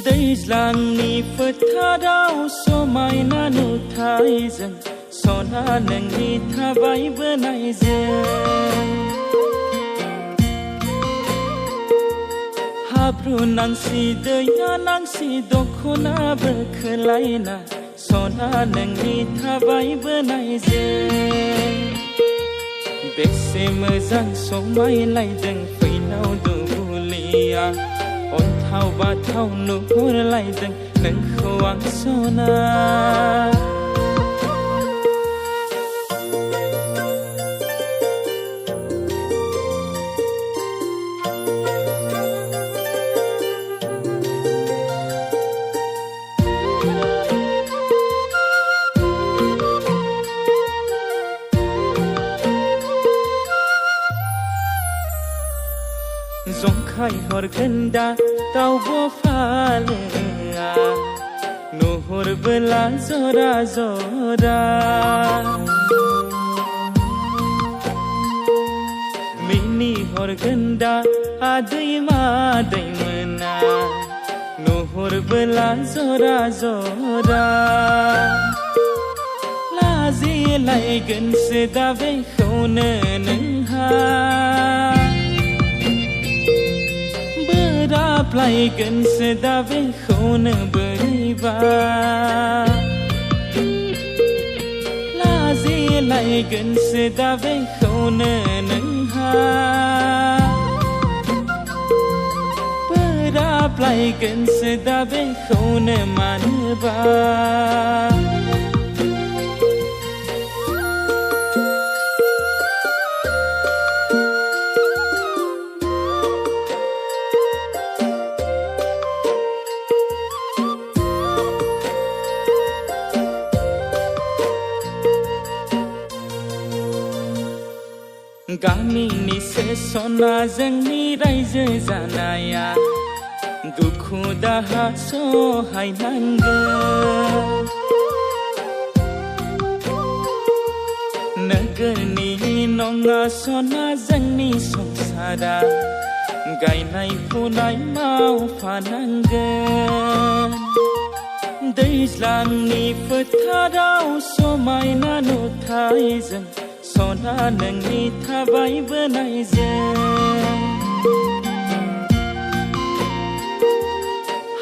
दैज्लांनि फोथाराव समायना नुथायजों सना नोंनि थाबायबोनायजों हाब्रु नांसि दैया नांसि दख'नाबो खोलायना सना नोंनि थाबायबोनायजों बेसे मोजां समायलायदों फैनाव दुब्लिया अन्थाव बाथाव नुहुरलायदों नोंखौ आं सना जंखाय हरगोन दा दाउब' फालोआ नुहुरबोला जरा जरा मिनि हरगोन दा आदै मादै मोना नुहुरबोला जरा जरा लाजिलायगोनसो दा बेखौनो नोंहा बोराबलायगोनसो दा बेखौनो बोरैबा लाजिलायगोनसो दा बेखौनो नोंहा बोराबलायगोनसो दा बेखौनो मानोबा गामिनिसो सना जोंनि रायजो जानाया दुखु दाहा सहायनांगोन नोगोरनि नङा सना जोंनि संसारा गायनाय फुनाय मावफानांगोन दैज्लांनि फोथाराव समायना नुथायजों सना नोंनि थाबायबोनायजों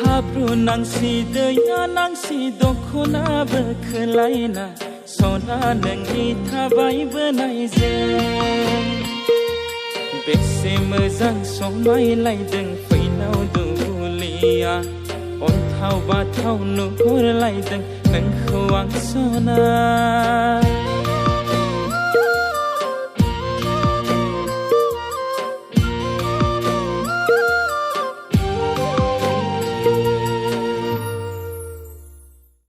हाब्रु नांसि दैया नांसि दख'नाबो खोलायना सना नोंनि थाबायबोनायजों बेसे मोजां समायलायदों फैनाव दुब्लिया अन्थाव बाथाव नुहुरलायदों नोंखौ आं सना